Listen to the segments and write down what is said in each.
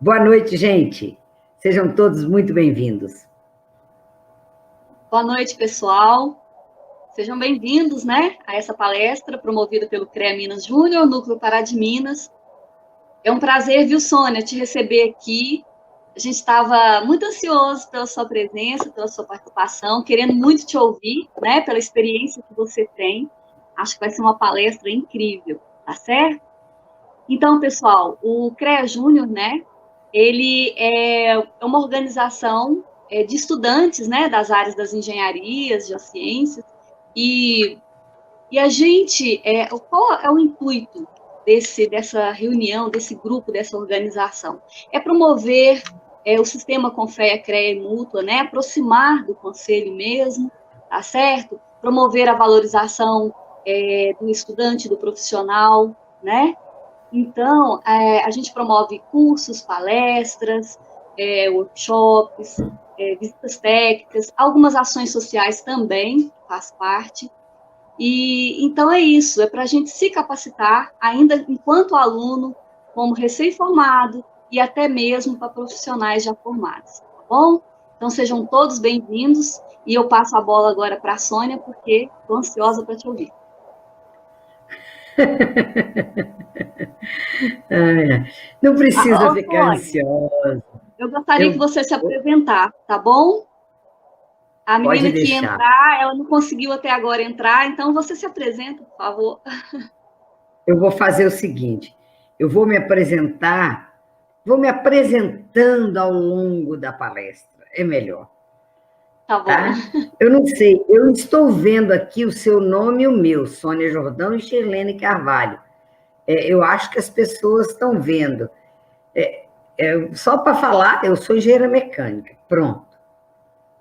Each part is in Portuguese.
Boa noite, gente. Sejam todos muito bem-vindos. Boa noite, pessoal. Sejam bem-vindos, a essa palestra promovida pelo CREA Minas Júnior, Núcleo Pará de Minas. É um prazer, viu, Sônia, te receber aqui. A gente estava muito ansioso pela sua presença, pela sua participação, querendo muito te ouvir, pela experiência que você tem. Acho que vai ser uma palestra incrível, tá certo? Então, pessoal, o CREA Júnior, ele é uma organização de estudantes, das áreas das engenharias, de ciências, e a gente, qual é o intuito dessa reunião, desse grupo, dessa organização? É promover o sistema Confea, CREA e Mútua, aproximar do conselho mesmo, tá certo? Promover a valorização do estudante, do profissional, Então, a gente promove cursos, palestras, workshops, visitas técnicas, algumas ações sociais também faz parte. E então é isso, é para a gente se capacitar ainda enquanto aluno, como recém-formado e até mesmo para profissionais já formados, tá bom? Então sejam todos bem-vindos e eu passo a bola agora para a Sônia, porque estou ansiosa para te ouvir. Não precisa ficar ansiosa. Eu gostaria que você se apresentar, tá bom? A menina que ia entrar, ela não conseguiu até agora entrar, então você se apresenta, por favor. Eu vou fazer o seguinte, eu vou me apresentar, vou me apresentando ao longo da palestra, é melhor. Tá bom. Tá? Eu não sei, eu estou vendo aqui o seu nome e o meu, Sônia Jordão e Shirlene Carvalho. Eu acho que as pessoas estão vendo. Só para falar, eu sou engenheira mecânica, pronto.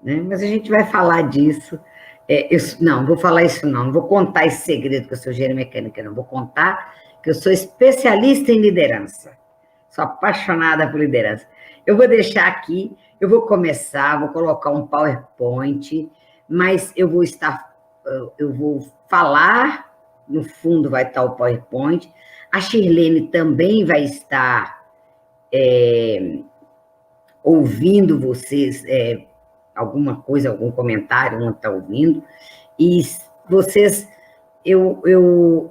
Mas a gente vai falar disso. Não vou falar isso não vou contar esse segredo que eu sou engenheira mecânica, não. Vou contar que eu sou especialista em liderança. Sou apaixonada por liderança. Eu vou deixar aqui, eu vou começar, vou colocar um PowerPoint, mas eu vou falar, no fundo vai estar o PowerPoint, a Shirlene também vai estar ouvindo vocês, alguma coisa, algum comentário, não está ouvindo, e vocês,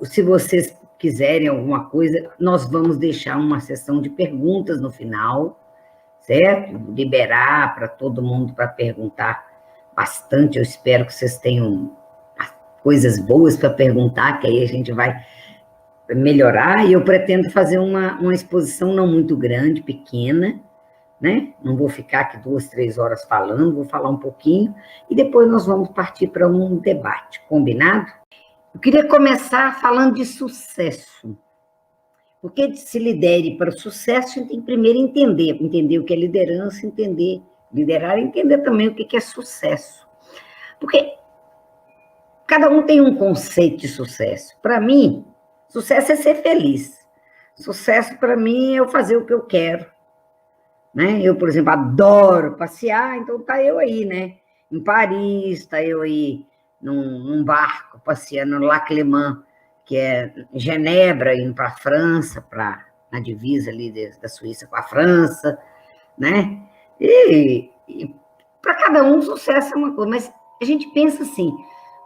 se vocês quiserem alguma coisa, nós vamos deixar uma sessão de perguntas no final, certo? Liberar para todo mundo para perguntar bastante, eu espero que vocês tenham coisas boas para perguntar, que aí a gente vai melhorar, e eu pretendo fazer uma exposição não muito grande, pequena, Não vou ficar aqui 2, 3 horas falando, vou falar um pouquinho, e depois nós vamos partir para um debate, combinado? Eu queria começar falando de sucesso. Porque se lidere para o sucesso, a gente tem que primeiro entender o que é liderança, liderar e entender também o que é sucesso. Porque cada um tem um conceito de sucesso. Para mim, sucesso é ser feliz. Sucesso, para mim, é eu fazer o que eu quero. Eu, por exemplo, adoro passear, então tá eu aí, em Paris, tá eu aí num barco passeando no Lac Léman, que é Genebra, indo para a França, na divisa ali da Suíça com a França, E para cada um, sucesso é uma coisa, mas a gente pensa assim,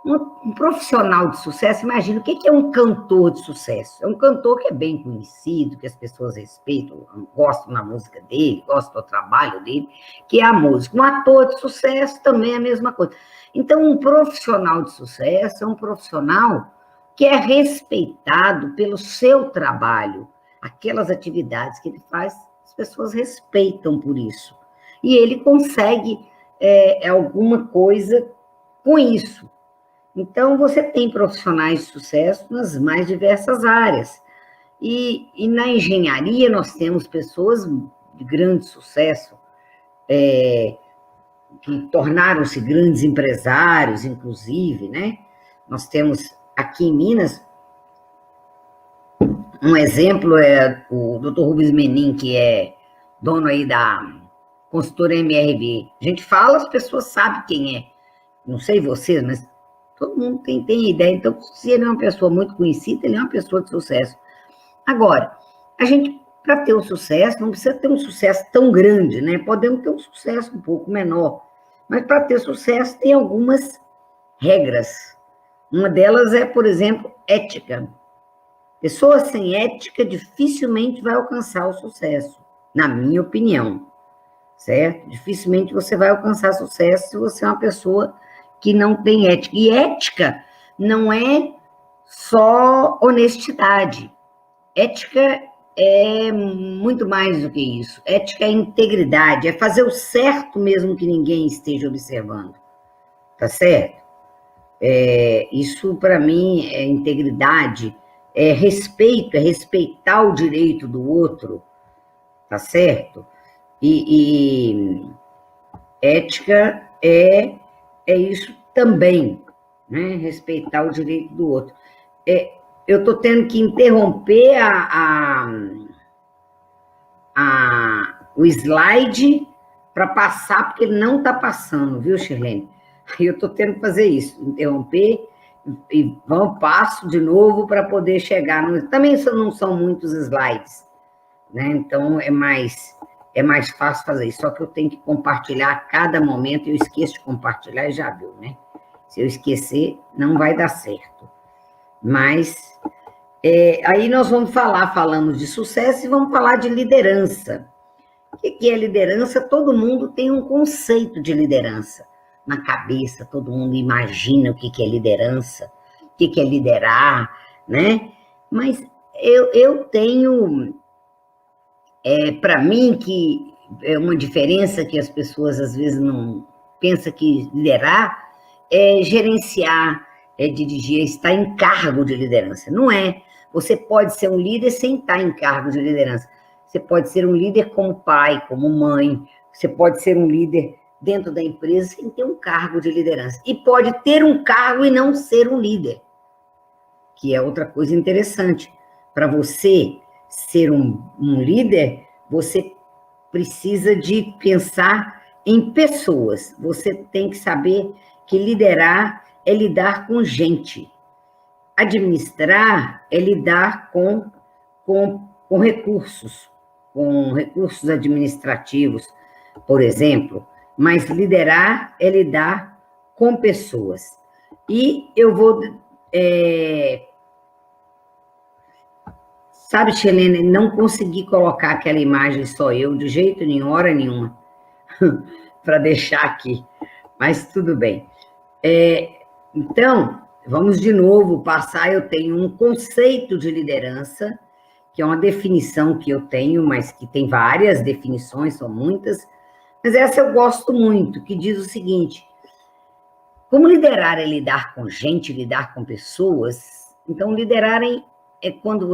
um profissional de sucesso, imagina, o que é um cantor de sucesso? É um cantor que é bem conhecido, que as pessoas respeitam, gostam da música dele, gostam do trabalho dele, que é a música. Um ator de sucesso também é a mesma coisa. Então, um profissional de sucesso é um profissional que é respeitado pelo seu trabalho, aquelas atividades que ele faz, as pessoas respeitam por isso. E ele consegue alguma coisa com isso. Então, você tem profissionais de sucesso nas mais diversas áreas. E na engenharia, nós temos pessoas de grande sucesso, que tornaram-se grandes empresários, inclusive, Nós temos aqui em Minas, um exemplo é o Dr. Rubens Menin, que é dono aí da consultora MRV. A gente fala, as pessoas sabem quem é. Não sei vocês, mas todo mundo tem ideia. Então, se ele é uma pessoa muito conhecida, ele é uma pessoa de sucesso. Agora, a gente para ter um sucesso, não precisa ter um sucesso tão grande, né? Podemos ter um sucesso um pouco menor, mas para ter sucesso tem algumas regras. Uma delas é, por exemplo, ética. Pessoa sem ética dificilmente vai alcançar o sucesso, na minha opinião, certo? Dificilmente você vai alcançar sucesso se você é uma pessoa que não tem ética. E ética não é só honestidade. Ética é muito mais do que isso. Ética é integridade, é fazer o certo mesmo que ninguém esteja observando. Tá certo? Isso, para mim, é integridade, é respeito, é respeitar o direito do outro, tá certo? E ética é isso também, né? Respeitar o direito do outro. Eu estou tendo que interromper o slide para passar, porque ele não está passando, viu, Shirlene? Aí eu estou tendo que fazer isso, interromper e passo de novo para poder chegar no... Também não são muitos slides, né? Então é mais fácil fazer isso, só que eu tenho que compartilhar a cada momento, eu esqueço de compartilhar e já viu, né? Se eu esquecer, não vai dar certo. Mas aí nós falamos de sucesso e vamos falar de liderança. O que é liderança? Todo mundo tem um conceito de liderança na cabeça, todo mundo imagina o que é liderança, o que é liderar, né? Mas eu tenho, para mim, que é uma diferença que as pessoas às vezes não pensam que liderar é gerenciar, é dirigir, é estar em cargo de liderança. Não é. Você pode ser um líder sem estar em cargo de liderança. Você pode ser um líder como pai, como mãe. Você pode ser um líder dentro da empresa sem ter um cargo de liderança. E pode ter um cargo e não ser um líder, que é outra coisa interessante. Para você ser um líder, você precisa de pensar em pessoas. Você tem que saber que liderar é lidar com gente. Administrar é lidar com recursos administrativos, por exemplo, mas liderar é lidar com pessoas. E eu vou... Sabe, Xelene, não consegui colocar aquela imagem só eu, de jeito nenhum, hora nenhuma, para deixar aqui, mas tudo bem. Então, vamos de novo passar. Eu tenho um conceito de liderança, que é uma definição que eu tenho, mas que tem várias definições, são muitas, mas essa eu gosto muito, que diz o seguinte: como liderar é lidar com gente, lidar com pessoas, então liderar é quando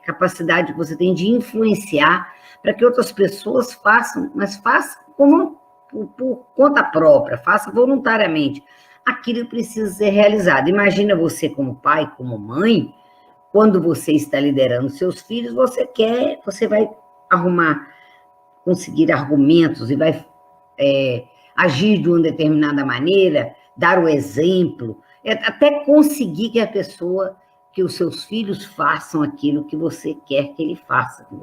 capacidade que você tem de influenciar para que outras pessoas façam, mas façam por conta própria, façam voluntariamente aquilo que precisa ser realizado. Imagina você como pai, como mãe, quando você está liderando seus filhos, você vai conseguir argumentos e vai agir de uma determinada maneira, dar o exemplo, até conseguir que os seus filhos façam aquilo que você quer que ele faça, que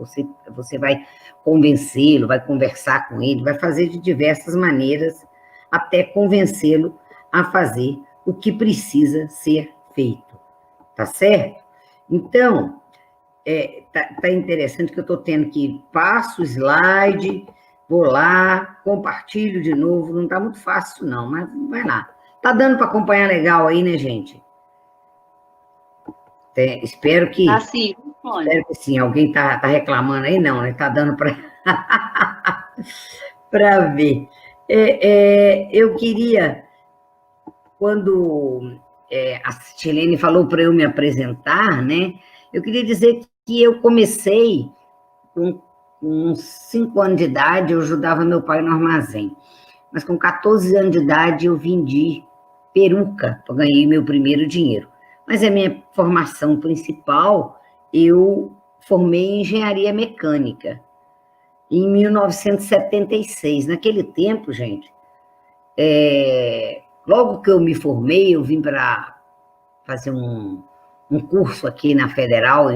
você vai convencê-lo, vai conversar com ele, vai fazer de diversas maneiras até convencê-lo a fazer o que precisa ser feito, tá certo? Então, tá interessante que eu estou tendo que passo o slide, vou lá, compartilho de novo, não está muito fácil não, mas vai lá. Tá dando para acompanhar legal aí, né, gente? Espero que... Ah, sim. Espero que sim. Alguém tá reclamando aí? Não, né? Tá dando para ver. Eu queria, quando a Silene falou para eu me apresentar, né? Eu queria dizer que eu comecei com uns 5 anos de idade, eu ajudava meu pai no armazém. Mas com 14 anos de idade eu vendi peruca, eu ganhei meu primeiro dinheiro. Mas a minha formação principal, eu formei em engenharia mecânica, em 1976. Naquele tempo, gente, logo que eu me formei, eu vim para fazer um curso aqui na Federal,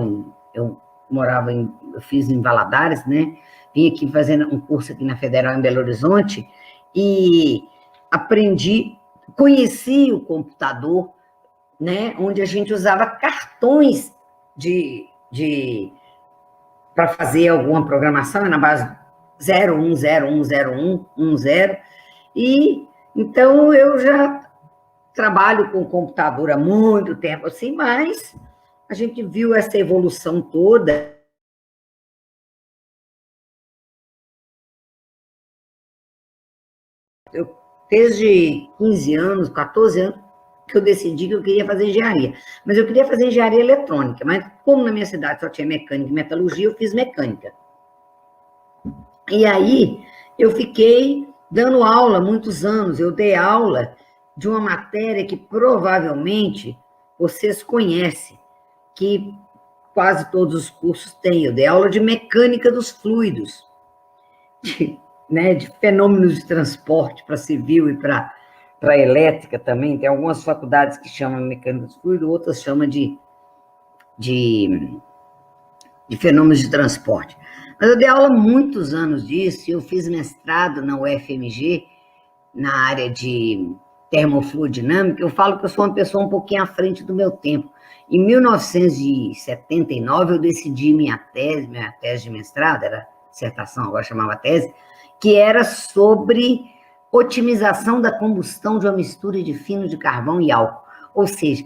eu eu fiz em Valadares, né? Vim aqui fazendo um curso aqui na Federal em Belo Horizonte e conheci o computador, né? Onde a gente usava cartões para fazer alguma programação, na base 01010110, e então eu já trabalho com computador há muito tempo, assim, mas a gente viu essa evolução toda. Eu, desde 15 anos, 14 anos, que eu decidi que eu queria fazer engenharia. Mas eu queria fazer engenharia eletrônica, mas como na minha cidade só tinha mecânica e metalurgia, eu fiz mecânica. E aí, eu fiquei dando aula muitos anos. Eu dei aula de uma matéria que provavelmente vocês conhecem, que quase todos os cursos têm. Eu dei aula de mecânica dos fluidos, de fenômenos de transporte para civil e para elétrica também. Tem algumas faculdades que chamam mecânica dos fluidos, outras chamam de fenômenos de transporte. Mas eu dei aula há muitos anos disso, e eu fiz mestrado na UFMG, na área de termofluidinâmica. Eu falo que eu sou uma pessoa um pouquinho à frente do meu tempo. Em 1979, eu decidi minha tese de mestrado, era dissertação, agora chamava tese, que era sobre otimização da combustão de uma mistura de fino de carvão e álcool. Ou seja,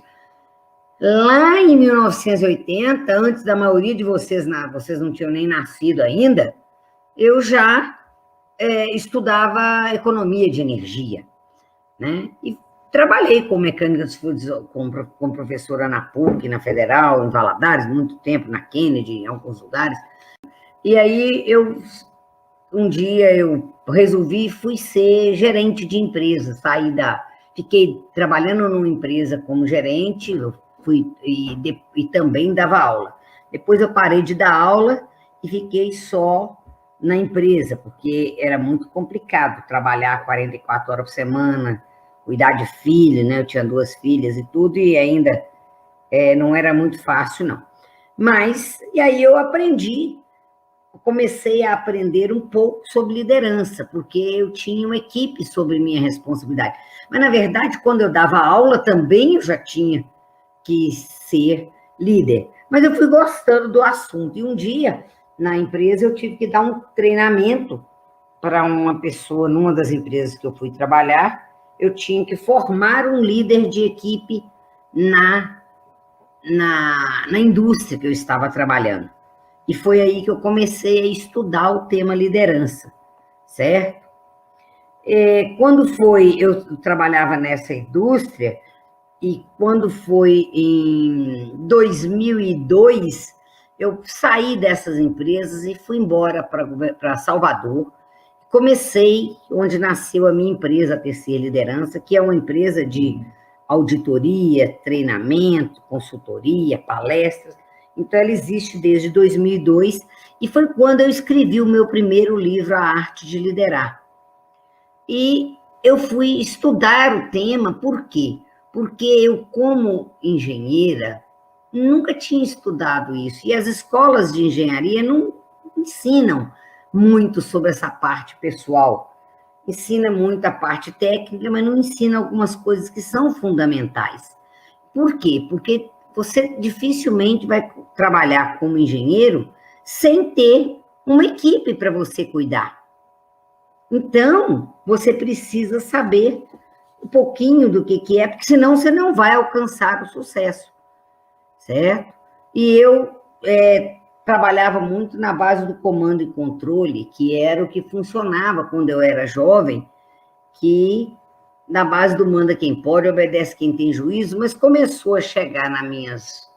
lá em 1980, antes da maioria de vocês não tinham nem nascido ainda, eu já estudava economia de energia, né? E trabalhei com mecânica dos fluidos, com professora na PUC, na Federal, em Valadares, muito tempo, na Kennedy, em alguns lugares. E aí, um dia eu fui ser gerente de empresa, fiquei trabalhando numa empresa como gerente, e também dava aula. Depois eu parei de dar aula e fiquei só na empresa, porque era muito complicado trabalhar 44 horas por semana, cuidar de filho, né? Eu tinha 2 filhas e tudo, e ainda não era muito fácil, não. E aí eu comecei a aprender um pouco sobre liderança, porque eu tinha uma equipe sobre minha responsabilidade. Mas, na verdade, quando eu dava aula, também eu já tinha que ser líder. Mas eu fui gostando do assunto. E um dia, na empresa, eu tive que dar um treinamento para uma pessoa, numa das empresas que eu fui trabalhar. Eu tinha que formar um líder de equipe na indústria que eu estava trabalhando. E foi aí que eu comecei a estudar o tema liderança, certo? Eu trabalhava nessa indústria, e quando foi em 2002, eu saí dessas empresas e fui embora para Salvador. Comecei onde nasceu a minha empresa, a TC Liderança, que é uma empresa de auditoria, treinamento, consultoria, palestras. Então, ela existe desde 2002, e foi quando eu escrevi o meu primeiro livro, A Arte de Liderar. E eu fui estudar o tema, por quê? Porque eu, como engenheira, nunca tinha estudado isso, e as escolas de engenharia não ensinam muito sobre essa parte pessoal, ensina muito a parte técnica, mas não ensina algumas coisas que são fundamentais. Por quê? Porque você dificilmente vai trabalhar como engenheiro sem ter uma equipe para você cuidar. Então, você precisa saber um pouquinho do que é, porque senão você não vai alcançar o sucesso, certo? E eu trabalhava muito na base do comando e controle, que era o que funcionava quando eu era jovem, que na base do manda quem pode, obedece quem tem juízo, mas começou a chegar nas minhas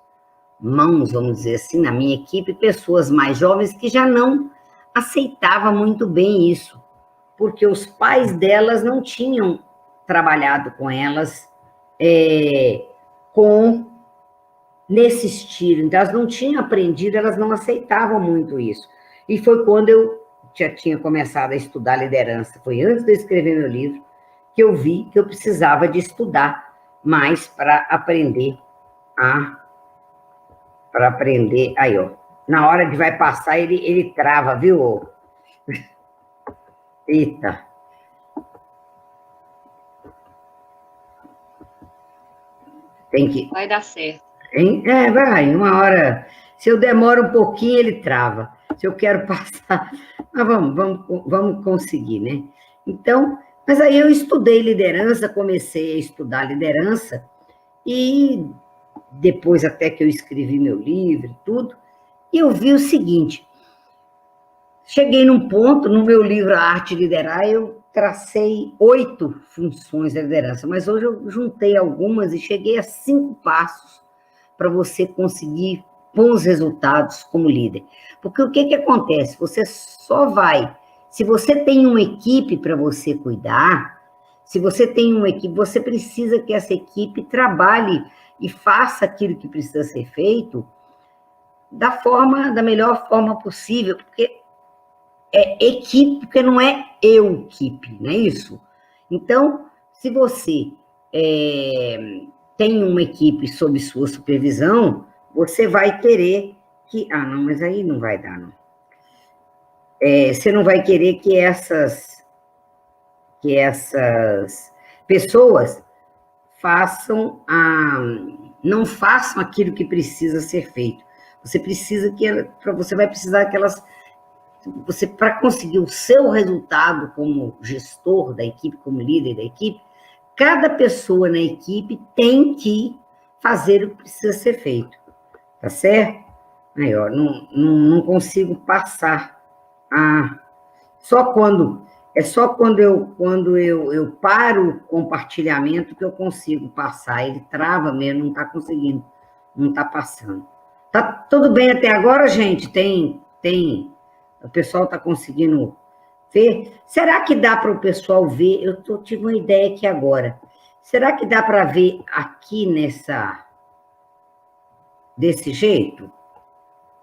mãos, vamos dizer assim, na minha equipe, pessoas mais jovens que já não aceitavam muito bem isso, porque os pais delas não tinham trabalhado com elas nesse estilo, então elas não tinham aprendido, elas não aceitavam muito isso. E foi quando eu já tinha começado a estudar liderança, foi antes de eu escrever meu livro, que eu vi que eu precisava de estudar mais para aprender aí, ó. Na hora que vai passar, ele trava, viu? Eita. Tem que... Vai dar certo. Vai, uma hora. Se eu demoro um pouquinho, ele trava. Se eu quero passar. Mas vamos conseguir, né? Então, mas aí eu estudei liderança, comecei a estudar liderança, e depois até que eu escrevi meu livro e tudo, e eu vi o seguinte, cheguei num ponto, no meu livro A Arte de Liderar, eu tracei 8 funções da liderança, mas hoje eu juntei algumas e cheguei a 5 passos para você conseguir bons resultados como líder. Porque o que acontece? Você só vai... Se você tem uma equipe para você cuidar, se você tem uma equipe, você precisa que essa equipe trabalhe e faça aquilo que precisa ser feito da melhor forma possível, porque é equipe, porque não é eu equipe, não é isso? Então, se você tem uma equipe sob sua supervisão, você vai querer que... Ah, não, mas aí não vai dar, não. Você não vai querer que essas pessoas não façam aquilo que precisa ser feito. Você vai precisar que elas... para conseguir o seu resultado como gestor da equipe, como líder da equipe, cada pessoa na equipe tem que fazer o que precisa ser feito, tá certo? Aí, ó, não consigo passar. Só quando eu paro o compartilhamento que eu consigo passar. Ele trava mesmo, não está conseguindo, não está passando. Tá tudo bem até agora, gente? O pessoal está conseguindo ver? Será que dá para o pessoal ver? Tive uma ideia aqui agora. Será que dá para ver aqui desse jeito?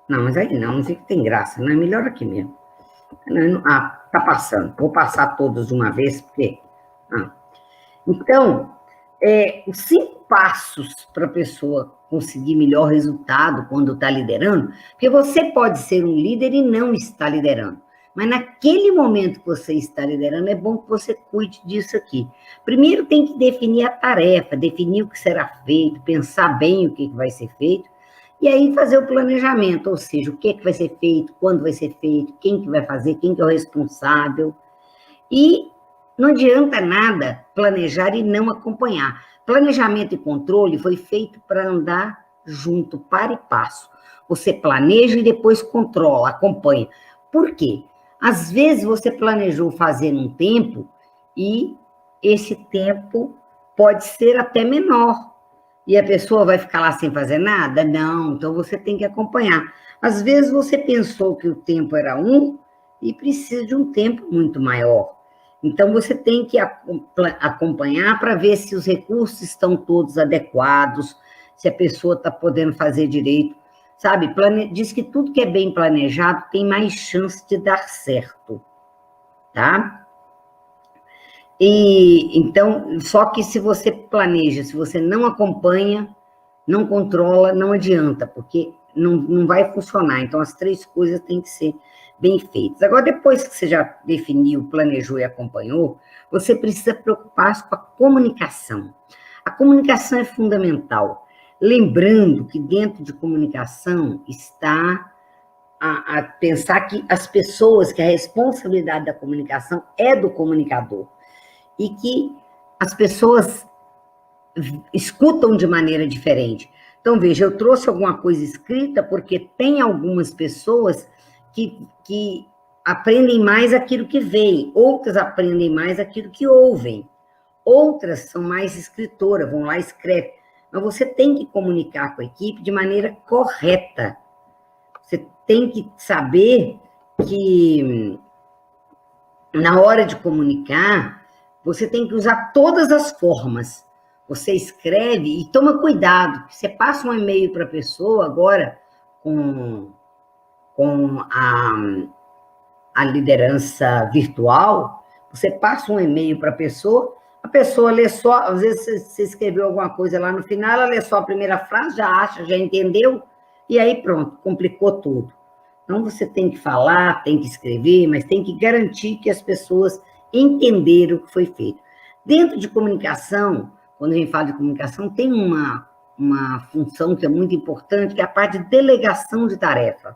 Não, mas aí não fica, tem graça, não é melhor aqui mesmo. Tá passando. Vou passar todos de uma vez, porque... Então, os 5 passos para a pessoa conseguir melhor resultado quando está liderando, porque você pode ser um líder e não estar liderando, mas naquele momento que você está liderando, é bom que você cuide disso aqui. Primeiro tem que definir a tarefa, definir o que será feito, pensar bem o que vai ser feito, e aí fazer o planejamento, ou seja, o que vai ser feito, quando vai ser feito, quem que vai fazer, quem que é o responsável. E não adianta nada planejar e não acompanhar. Planejamento e controle foi feito para andar junto, para e passo. Você planeja e depois controla, acompanha. Por quê? Às vezes você planejou fazer num tempo e esse tempo pode ser até menor. E a pessoa vai ficar lá sem fazer nada? Não, então você tem que acompanhar. Às vezes você pensou que o tempo era e precisa de um tempo muito maior. Então, você tem que acompanhar para ver se os recursos estão todos adequados, se a pessoa está podendo fazer direito, sabe? Diz que tudo que é bem planejado tem mais chance de dar certo, tá? Então, só que se você planeja, se você não acompanha, não controla, não adianta, porque não vai funcionar. Então, as 3 coisas têm que ser bem feitas. Agora, depois que você já definiu, planejou e acompanhou, você precisa preocupar-se com a comunicação. A comunicação é fundamental. Lembrando que dentro de comunicação está a pensar que as pessoas, que a responsabilidade da comunicação é do comunicador. E que as pessoas escutam de maneira diferente. Então, veja, eu trouxe alguma coisa escrita porque tem algumas pessoas que aprendem mais aquilo que veem, outras aprendem mais aquilo que ouvem, outras são mais escritoras, vão lá e escrevem. Mas você tem que comunicar com a equipe de maneira correta. Você tem que saber que, na hora de comunicar, você tem que usar todas as formas. Você escreve e toma cuidado. Você passa um e-mail para a pessoa agora com a liderança virtual, você passa um e-mail para a pessoa lê só, às vezes você escreveu alguma coisa lá no final, ela lê só a primeira frase, já acha, já entendeu, e aí pronto, complicou tudo. Então, você tem que falar, tem que escrever, mas tem que garantir que as pessoas entenderam o que foi feito. Dentro de comunicação, quando a gente fala de comunicação, tem uma função que é muito importante, que é a parte de delegação de tarefa.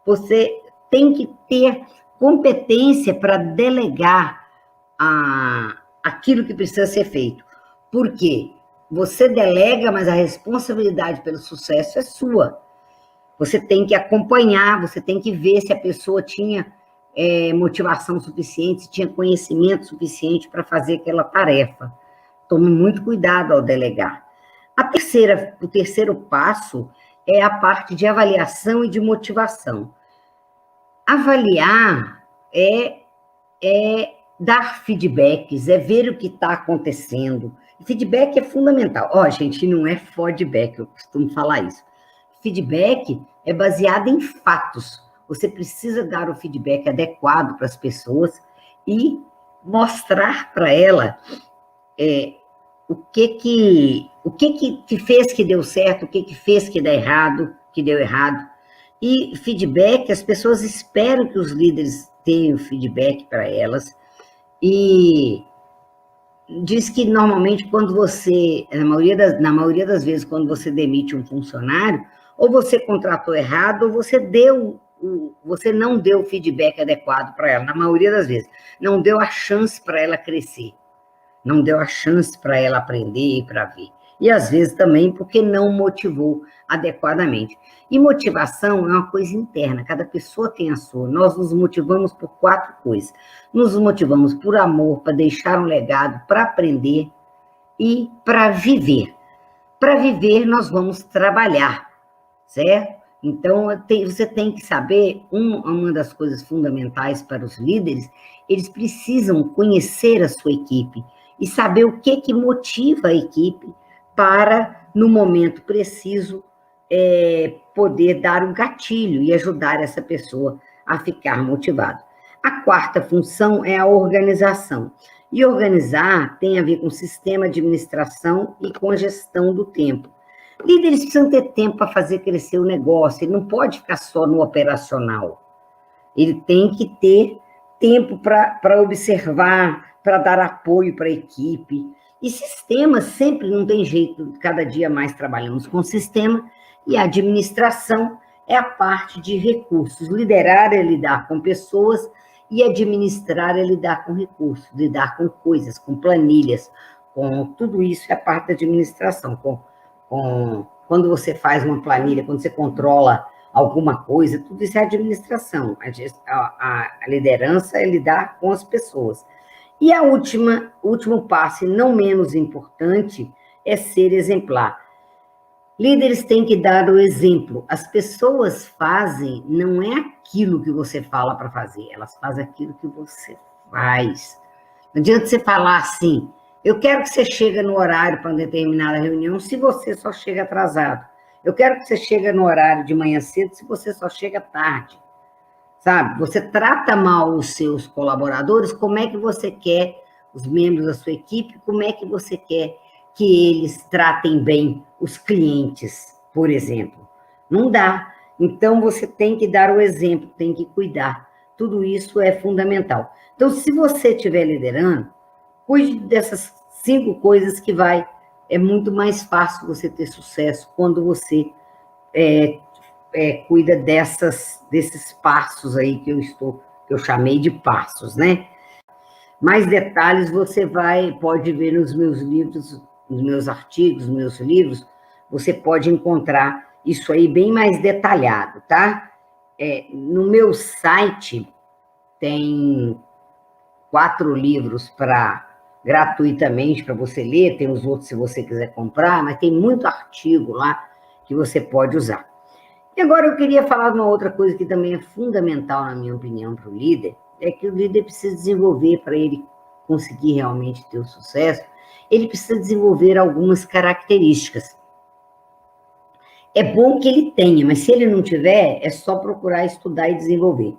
Você tem que ter competência para delegar aquilo que precisa ser feito. Por quê? Você delega, mas a responsabilidade pelo sucesso é sua. Você tem que acompanhar, você tem que ver se a pessoa tinha motivação suficiente, se tinha conhecimento suficiente para fazer aquela tarefa. Tome muito cuidado ao delegar. O terceiro passo é a parte de avaliação e de motivação. Avaliar é dar feedbacks, é ver o que está acontecendo. Feedback é fundamental. Gente, não é feedback, eu costumo falar isso. Feedback é baseado em fatos. Você precisa dar o feedback adequado para as pessoas e mostrar para ela o que fez que deu certo, o que fez que deu errado. E feedback, as pessoas esperam que os líderes tenham feedback para elas. E diz que normalmente quando você, na maioria das vezes, quando você demite um funcionário, ou você contratou errado, ou você não deu o feedback adequado para ela, na maioria das vezes. Não deu a chance para ela crescer, não deu a chance para ela aprender e para ver. E às vezes também porque não motivou adequadamente. E motivação é uma coisa interna, cada pessoa tem a sua. Nós nos motivamos por 4 coisas. Nos motivamos por amor, para deixar um legado, para aprender e para viver. Para viver, nós vamos trabalhar, certo? Então, você tem que saber, uma das coisas fundamentais para os líderes, eles precisam conhecer a sua equipe e saber o que motiva a equipe para, no momento preciso, poder dar um gatilho e ajudar essa pessoa a ficar motivada. A 4ª função é a organização. E organizar tem a ver com sistema de administração e com gestão do tempo. Líderes precisam ter tempo para fazer crescer o negócio, ele não pode ficar só no operacional. Ele tem que ter tempo para observar, para dar apoio para a equipe. E sistema sempre não tem jeito, cada dia mais trabalhamos com sistema, e a administração é a parte de recursos. Liderar é lidar com pessoas e administrar é lidar com recursos, lidar com coisas, com planilhas, com tudo isso é a parte da administração. Quando você faz uma planilha, quando você controla alguma coisa, tudo isso é administração. A liderança é lidar com as pessoas. E o último passo, e não menos importante, é ser exemplar. Líderes têm que dar o exemplo. As pessoas fazem, não é aquilo que você fala para fazer, elas fazem aquilo que você faz. Não adianta você falar assim, eu quero que você chegue no horário para uma determinada reunião, se você só chega atrasado. Eu quero que você chegue no horário de manhã cedo, se você só chega tarde. Sabe? Você trata mal os seus colaboradores, como é que você quer, os membros da sua equipe, como é que você quer que eles tratem bem os clientes, por exemplo? Não dá. Então, você tem que dar o exemplo, tem que cuidar. Tudo isso é fundamental. Então, se você estiver liderando, cuide dessas 5 coisas que é muito mais fácil você ter sucesso quando você cuida desses passos aí que eu chamei de passos, né? Mais detalhes você pode ver nos meus livros, nos meus artigos, nos meus livros, você pode encontrar isso aí bem mais detalhado, tá? No meu site tem 4 livros gratuitamente para você ler, tem os outros se você quiser comprar, mas tem muito artigo lá que você pode usar. E agora eu queria falar de uma outra coisa que também é fundamental, na minha opinião, para o líder, é que o líder precisa desenvolver, para ele conseguir realmente ter o sucesso, ele precisa desenvolver algumas características. É bom que ele tenha, mas se ele não tiver, é só procurar estudar e desenvolver.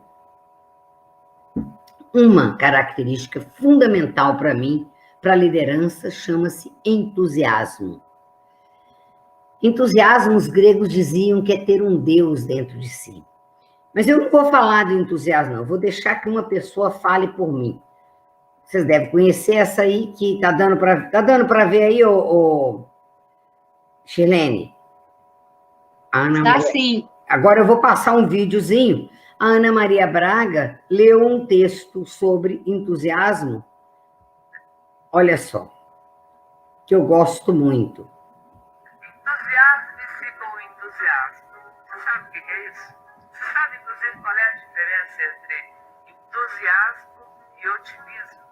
Uma característica fundamental para mim, para a liderança, chama-se entusiasmo. Entusiasmo, os gregos diziam que é ter um Deus dentro de si. Mas eu não vou falar de entusiasmo, não. Eu vou deixar que uma pessoa fale por mim. Vocês devem conhecer essa aí, que está dando para ver aí, Chilene? Está sim. Agora eu vou passar um videozinho. A Ana Maria Braga leu um texto sobre entusiasmo. Olha só, que eu gosto muito. Entusiasme-se com o entusiasmo. Você sabe o que é isso? Você sabe, inclusive, qual é a diferença entre entusiasmo e otimismo?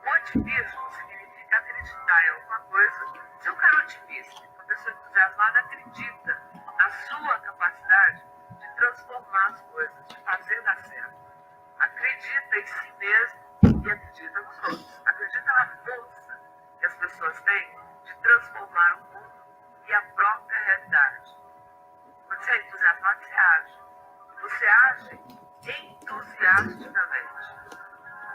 O otimismo significa acreditar em alguma coisa. Se um cara otimista, uma pessoa entusiasmada, acredita na sua capacidade de transformar as coisas, de fazer dar certo. Acredita em si mesmo e acredita nos outros. Acredita na força que as pessoas têm de transformar o mundo e a própria realidade. Quando você é entusiasmado, você age. Você age entusiasticamente.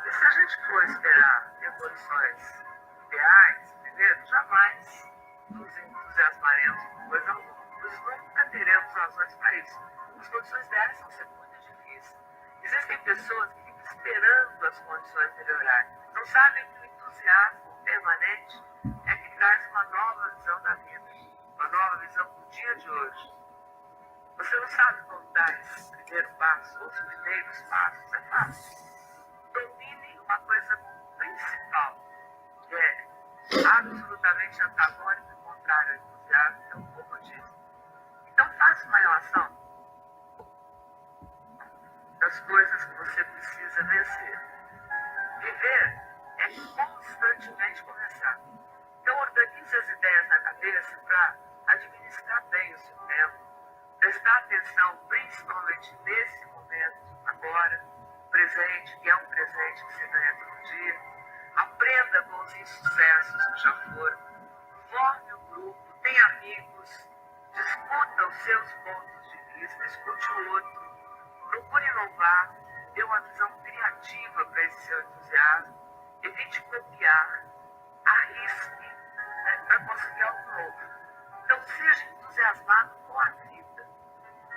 E se a gente for esperar evoluções ideais, primeiro, jamais nos entusiasmaremos com coisa alguma. Nós nunca teremos razões para isso. As condições ideais vão ser muito difíceis. Existem pessoas que ficam esperando as condições melhorarem. Não sabem que o entusiasmo permanente é que traz uma nova visão da vida, uma nova visão do dia de hoje. Você não sabe como dar esse primeiro passo, ou os primeiros passos, é fácil. Domine uma coisa principal, que é absolutamente antagônica e contrária ao entusiasmo, que é o comodismo. Então faça uma relação das coisas que você precisa vencer. Viver é constantemente começar. Então organize as ideias na cabeça para administrar bem o seu tempo, prestar atenção principalmente nesse momento, agora, presente, que é um presente que você ganha todo dia. Aprenda com os insucessos que já foram. Forme um grupo, tenha amigos, discuta os seus pontos de vista, escute o outro. Procure inovar, dê uma visão criativa para esse seu entusiasmo, evite copiar, arrisque, para conseguir algo novo. Então seja entusiasmado com a vida.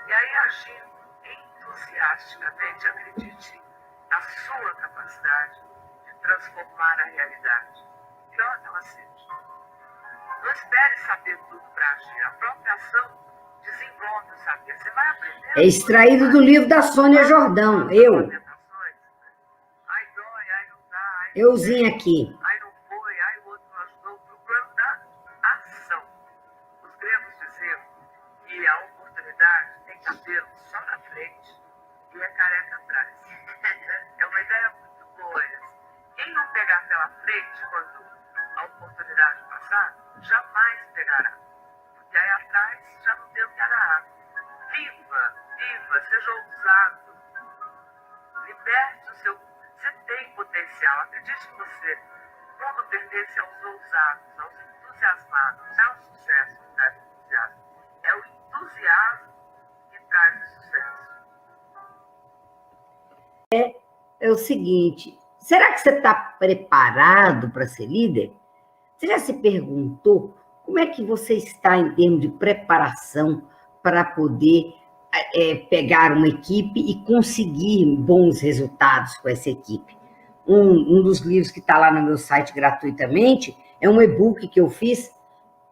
E aí, agindo entusiasticamente, acredite na sua capacidade de transformar a realidade, pior que ela seja. Não espere saber tudo para agir. A própria ação desenvolve o saber. Você vai aprender. É extraído do livro da Sônia Jordão, eu. Ai, dói, ai, não dá. Ai, Euzinha aqui. Ai, não foi, ai, o outro não ajudou. Procurando da ação. Os gregos diziam que a oportunidade tem cabelo só na frente e é careca atrás. É uma ideia muito boa essa. Quem não pegar pela frente quando a oportunidade passar, jamais pegará. Porque aí atrás já não tem o que agarrar. Viva, viva, seja ousado. Liberte o seu... Você tem potencial, acredite em você. O mundo pertence aos ousados, aos entusiasmados. Não é o sucesso que traz o entusiasmo. É o entusiasmo que traz o sucesso. É o seguinte, será que você está preparado para ser líder? Você já se perguntou como é que você está em termos de preparação para poder pegar uma equipe e conseguir bons resultados com essa equipe? Um dos livros que está lá no meu site gratuitamente é um e-book que eu fiz,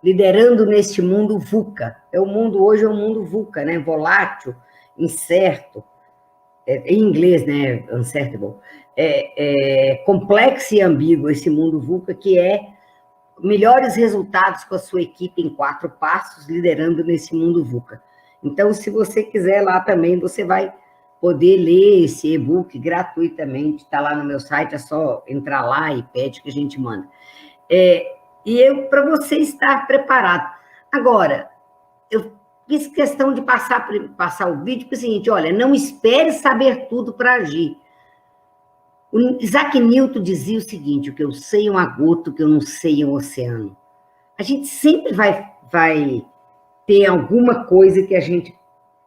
Liderando neste Mundo VUCA. Hoje é um mundo VUCA, né? Volátil, incerto, em inglês, né? Uncertainty. Complexo e ambíguo esse mundo VUCA, que é melhores resultados com a sua equipe em 4 passos, liderando nesse mundo VUCA. Então, se você quiser lá também, você vai poder ler esse e-book gratuitamente, está lá no meu site, é só entrar lá e pede que a gente manda. Para você estar preparado. Agora, eu fiz questão de passar o vídeo, porque é o seguinte, olha, não espere saber tudo para agir. O Isaac Newton dizia o seguinte, o que eu sei é uma gota, o que eu não sei é um oceano. A gente sempre vai ter alguma coisa que a gente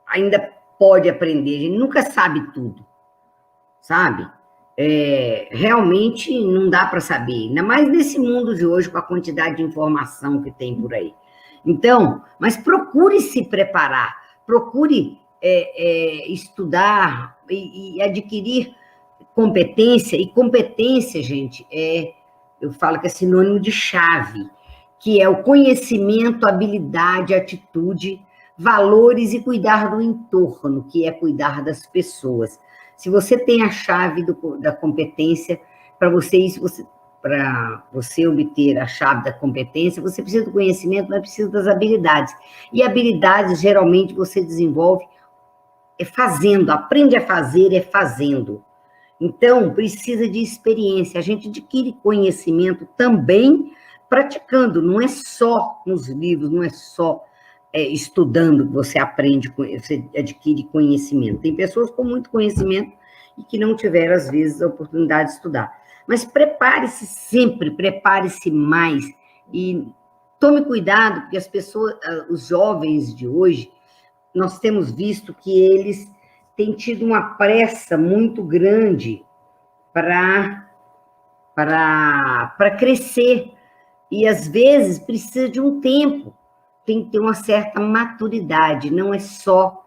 ainda pode aprender, a gente nunca sabe tudo, sabe? Realmente não dá para saber, ainda mais nesse mundo de hoje, com a quantidade de informação que tem por aí. Então, mas procure se preparar, procure estudar e adquirir competência, e competência, gente, eu falo que é sinônimo de chave, que é o conhecimento, habilidade, atitude, valores e cuidar do entorno, que é cuidar das pessoas. Se você tem a chave da competência, para você obter a chave da competência, você precisa do conhecimento, mas precisa das habilidades. E habilidades, geralmente, você desenvolve fazendo, aprende a fazer fazendo. Então, precisa de experiência. A gente adquire conhecimento também praticando, não é só nos livros, não é só estudando que você aprende, você adquire conhecimento. Tem pessoas com muito conhecimento e que não tiveram, às vezes, a oportunidade de estudar. Mas prepare-se sempre, prepare-se mais e tome cuidado, porque as pessoas, os jovens de hoje, nós temos visto que eles têm tido uma pressa muito grande para crescer. E, às vezes, precisa de um tempo. Tem que ter uma certa maturidade. Não é só,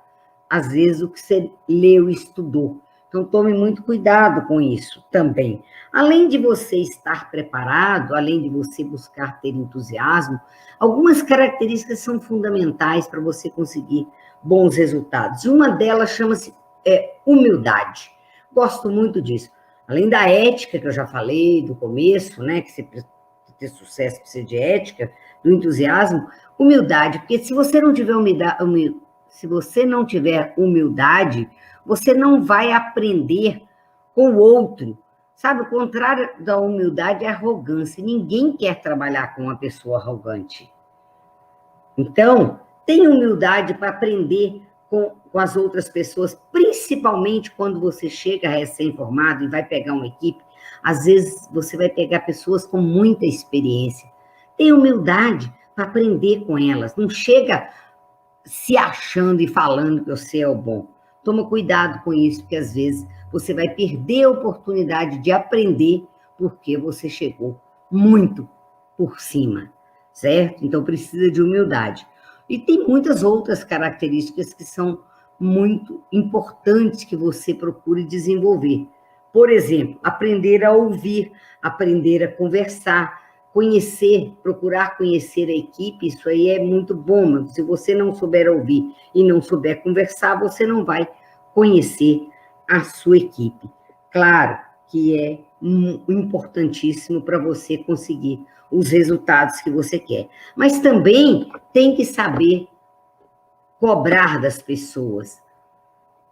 às vezes, o que você leu e estudou. Então, tome muito cuidado com isso também. Além de você estar preparado, além de você buscar ter entusiasmo, algumas características são fundamentais para você conseguir bons resultados. Uma delas chama-se humildade. Gosto muito disso. Além da ética, que eu já falei do começo, né, que você precisa ter sucesso, precisa de ética, do entusiasmo, humildade, porque se você não tiver humildade, você não vai aprender com o outro. Sabe, o contrário da humildade é arrogância. Ninguém quer trabalhar com uma pessoa arrogante. Então, tenha humildade para aprender com as outras pessoas, principalmente quando você chega recém-formado e vai pegar uma equipe. Às vezes, você vai pegar pessoas com muita experiência. Tenha humildade para aprender com elas. Não chega se achando e falando que você é o bom. Toma cuidado com isso, porque às vezes você vai perder a oportunidade de aprender porque você chegou muito por cima, certo? Então, precisa de humildade. E tem muitas outras características que são muito importantes que você procure desenvolver. Por exemplo, aprender a ouvir, aprender a conversar, conhecer, procurar conhecer a equipe, isso aí é muito bom, mas se você não souber ouvir e não souber conversar, você não vai conhecer a sua equipe. Claro que é importantíssimo para você conseguir os resultados que você quer, mas também tem que saber cobrar das pessoas,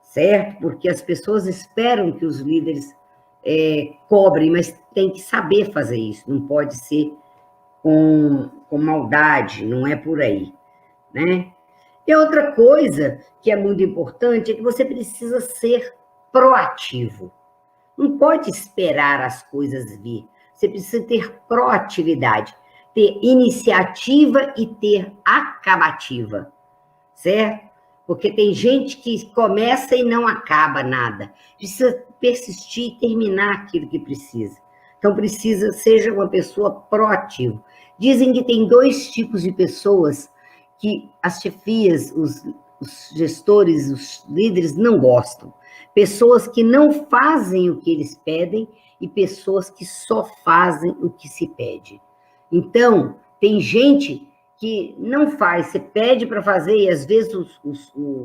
certo? Porque as pessoas esperam que os líderes cobrem, mas tem que saber fazer isso, não pode ser com maldade, não é por aí, né? E outra coisa que é muito importante é que você precisa ser proativo. Não pode esperar as coisas vir. Você precisa ter proatividade, ter iniciativa e ter acabativa, certo? Porque tem gente que começa e não acaba nada. Precisa persistir e terminar aquilo que precisa. Então, seja uma pessoa proativa. Dizem que tem 2 tipos de pessoas que as chefias, os gestores, os líderes não gostam. Pessoas que não fazem o que eles pedem e pessoas que só fazem o que se pede. Então, tem gente que não faz, você pede para fazer e às vezes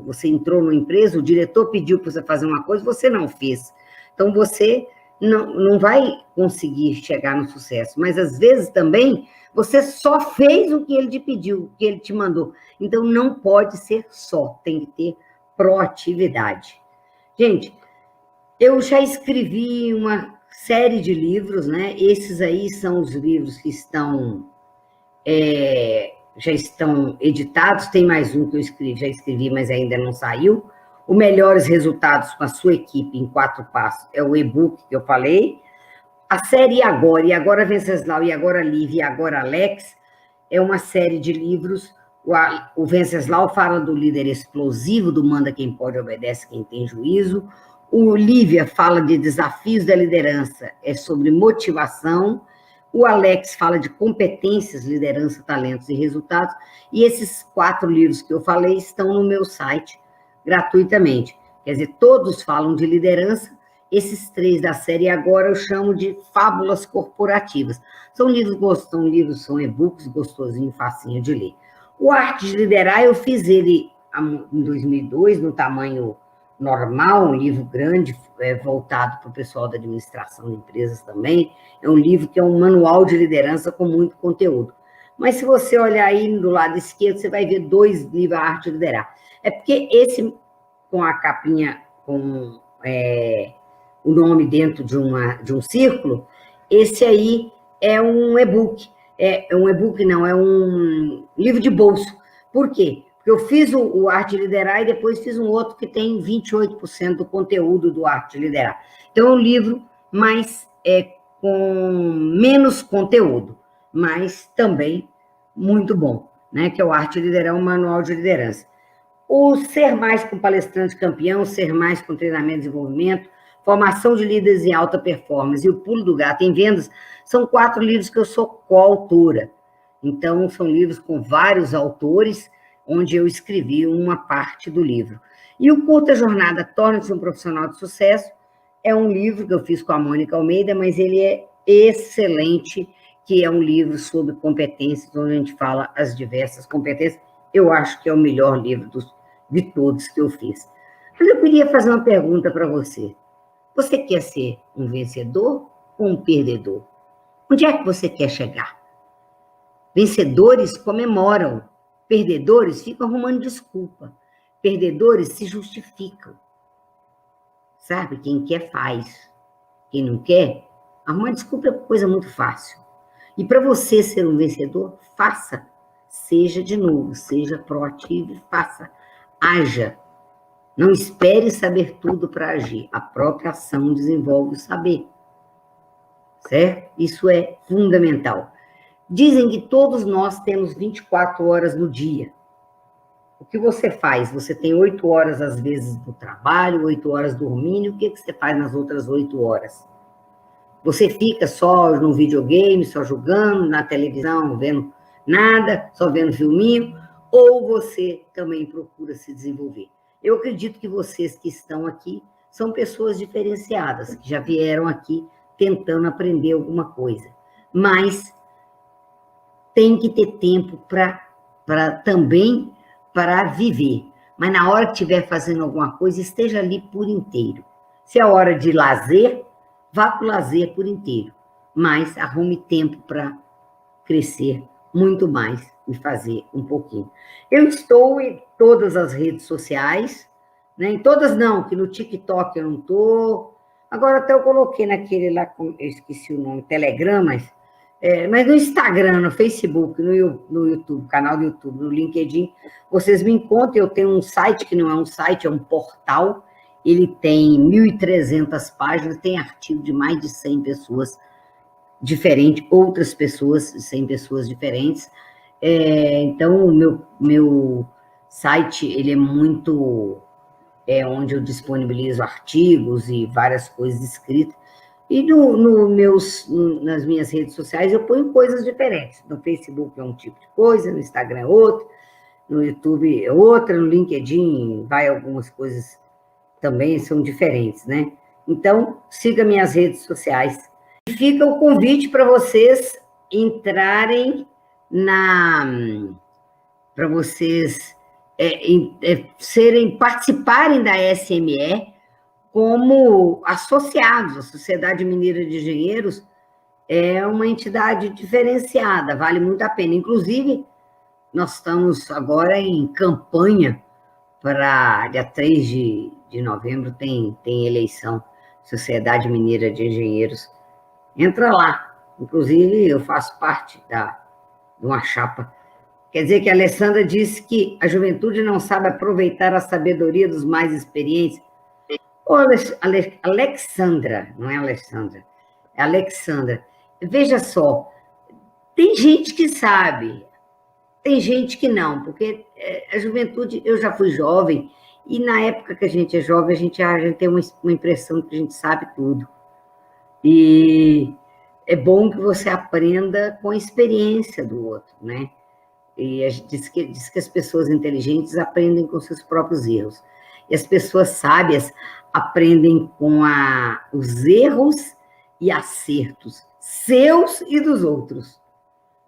você entrou numa empresa, o diretor pediu para você fazer uma coisa, você não fez. Então, você não vai conseguir chegar no sucesso, mas às vezes também você só fez o que ele te pediu, o que ele te mandou. Então, não pode ser só, tem que ter proatividade. Gente, eu já escrevi uma série de livros, né? Esses aí são os livros que já estão editados. Tem mais um que já escrevi, mas ainda não saiu. O Melhores Resultados com a Sua Equipe em 4 Passos é o e-book que eu falei. A série E Agora Venceslau, E Agora Liv, E Agora Alex, é uma série de livros. O Venceslau fala do líder explosivo, do manda quem pode, obedece quem tem juízo. O Lívia fala de desafios da liderança, é sobre motivação. O Alex fala de competências, liderança, talentos e resultados. E esses 4 livros que eu falei estão no meu site gratuitamente. Quer dizer, todos falam de liderança. Esses 3 da série agora eu chamo de fábulas corporativas. São são e-books gostosinho, facinho de ler. O Arte de Liderar, eu fiz ele em 2002, no tamanho normal, um livro grande, voltado para o pessoal da administração de empresas também. É um livro que é um manual de liderança com muito conteúdo. Mas se você olhar aí do lado esquerdo, você vai ver 2 livros, A Arte de Liderar. É porque esse, com a capinha, com o nome dentro de um círculo, esse aí é um e-book. É um livro de bolso. Por quê? Porque eu fiz o Arte de Liderar e depois fiz um outro que tem 28% do conteúdo do Arte de Liderar. Então, é um livro com menos conteúdo, mas também muito bom, né? Que é o Arte de Liderar, um manual de liderança. O Ser Mais com Palestrante Campeão, Ser Mais com Treinamento e Desenvolvimento, Formação de Líderes em Alta Performance e O Pulo do Gato em Vendas, são 4 livros que eu sou coautora. Então, são livros com vários autores, onde eu escrevi uma parte do livro. E o Curta Jornada Torne-se um Profissional de Sucesso é um livro que eu fiz com a Mônica Almeida, mas ele é excelente, que é um livro sobre competências, onde a gente fala as diversas competências. Eu acho que é o melhor livro de todos que eu fiz. Mas eu queria fazer uma pergunta para você. Você quer ser um vencedor ou um perdedor? Onde é que você quer chegar? Vencedores comemoram. Perdedores ficam arrumando desculpa. Perdedores se justificam. Sabe? Quem quer, faz. Quem não quer, arrumar desculpa é coisa muito fácil. E para você ser um vencedor, faça. Seja de novo, seja proativo e faça. Haja. Não espere saber tudo para agir. A própria ação desenvolve o saber. Certo? Isso é fundamental. Dizem que todos nós temos 24 horas no dia. O que você faz? Você tem 8 horas, às vezes, no trabalho, 8 horas dormindo. O que você faz nas outras 8 horas? Você fica só no videogame, só jogando, na televisão, vendo nada, só vendo filminho? Ou você também procura se desenvolver? Eu acredito que vocês que estão aqui são pessoas diferenciadas, que já vieram aqui tentando aprender alguma coisa. Mas tem que ter tempo também para viver. Mas na hora que estiver fazendo alguma coisa, esteja ali por inteiro. Se é hora de lazer, vá para o lazer por inteiro. Mas arrume tempo para crescer muito mais e fazer um pouquinho. Eu estou em todas as redes sociais, né? Em todas não, que no TikTok eu não estou. Agora até eu coloquei naquele lá, eu esqueci o nome, Telegram, mas no Instagram, no Facebook, no YouTube, canal do YouTube, no LinkedIn, vocês me encontram. Eu tenho um site que não é um site, é um portal. Ele tem 1.300 páginas, tem artigo de mais de 100 pessoas diferentes, outras pessoas, 100 pessoas diferentes. Então, o meu site, ele é muito... onde eu disponibilizo artigos e várias coisas escritas. E nas minhas redes sociais eu ponho coisas diferentes. No Facebook é um tipo de coisa, no Instagram é outro, no YouTube é outra, no LinkedIn vai algumas coisas também, são diferentes, né? Então, siga minhas redes sociais. E fica o convite para vocês entrarem para vocês participarem da SME, como associados. A Sociedade Mineira de Engenheiros é uma entidade diferenciada, vale muito a pena. Inclusive, nós estamos agora em campanha para dia 3 de novembro, tem eleição. Sociedade Mineira de Engenheiros. Entra lá. Inclusive, eu faço parte de uma chapa. Quer dizer que a Alessandra disse que a juventude não sabe aproveitar a sabedoria dos mais experientes. Alexandra, não é Alessandra, é Alexandra. Veja só, tem gente que sabe, tem gente que não, porque a juventude, eu já fui jovem, e na época que a gente é jovem, a gente tem uma impressão que a gente sabe tudo. E é bom que você aprenda com a experiência do outro, né? E a gente diz que as pessoas inteligentes aprendem com seus próprios erros. E as pessoas sábias aprendem com os erros e acertos, seus e dos outros,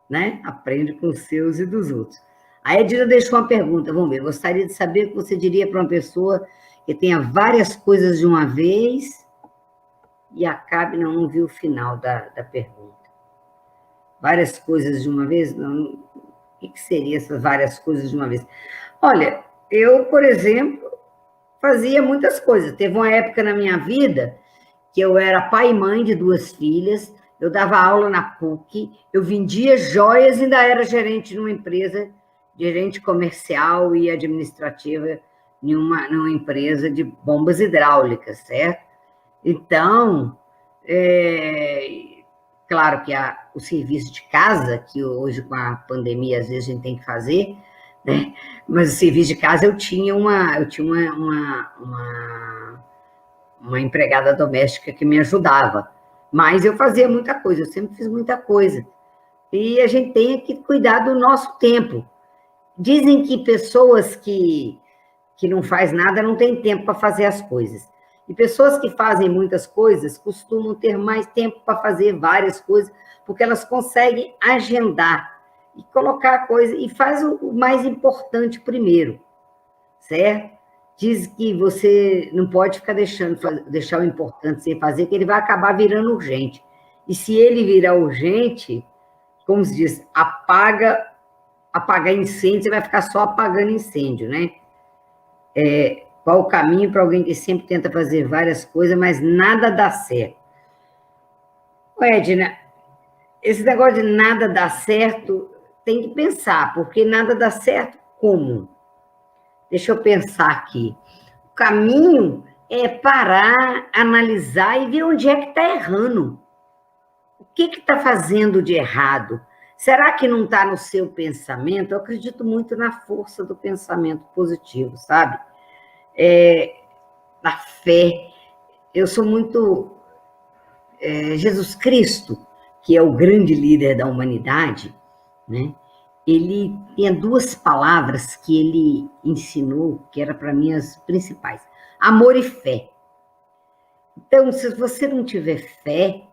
né? Aprende com os seus e dos outros. A Edna deixou uma pergunta, vamos ver. Gostaria de saber o que você diria para uma pessoa que tenha várias coisas de uma vez e acabe, não vi o final da pergunta. Várias coisas de uma vez? Não, o que seria essas várias coisas de uma vez? Olha, eu, por exemplo, fazia muitas coisas. Teve uma época na minha vida que eu era pai e mãe de 2 filhas, eu dava aula na PUC, eu vendia joias e ainda era gerente de uma empresa, gerente comercial e administrativa numa empresa de bombas hidráulicas, certo? Então, claro que o serviço de casa, que hoje com a pandemia às vezes a gente tem que fazer, né? Mas o serviço de casa eu tinha uma empregada doméstica que me ajudava, mas eu fazia muita coisa, eu sempre fiz muita coisa. E a gente tem que cuidar do nosso tempo. Dizem que pessoas que não faz nada não tem tempo para fazer as coisas. E pessoas que fazem muitas coisas costumam ter mais tempo para fazer várias coisas, porque elas conseguem agendar e colocar a coisa, e faz o mais importante primeiro, certo? Diz que você não pode ficar deixar o importante sem fazer, que ele vai acabar virando urgente. E se ele virar urgente, como se diz, apagar incêndio, você vai ficar só apagando incêndio, né? Qual o caminho para alguém que sempre tenta fazer várias coisas, mas nada dá certo? Edna, esse negócio de nada dá certo, tem que pensar, porque nada dá certo como? Deixa eu pensar aqui. O caminho é parar, analisar e ver onde é que está errando. O que está fazendo de errado? Será que não está no seu pensamento? Eu acredito muito na força do pensamento positivo, sabe? Na fé. Eu sou muito... Jesus Cristo, que é o grande líder da humanidade, né? Ele tinha 2 palavras que ele ensinou, que eram para mim as principais: amor e fé. Então, se você não tiver fé,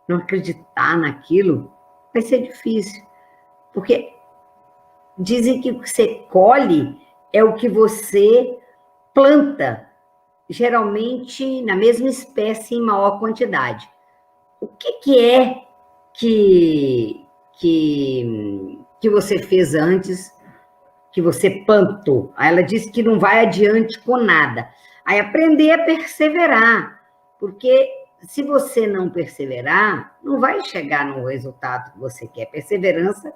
não acreditar naquilo, vai ser difícil. Porque dizem que o que você colhe é o que você planta, geralmente na mesma espécie, em maior quantidade. O que é que você fez antes, que você plantou? Aí ela disse que não vai adiante com nada. Aí aprender a perseverar, porque se você não perseverar, não vai chegar no resultado que você quer. Perseverança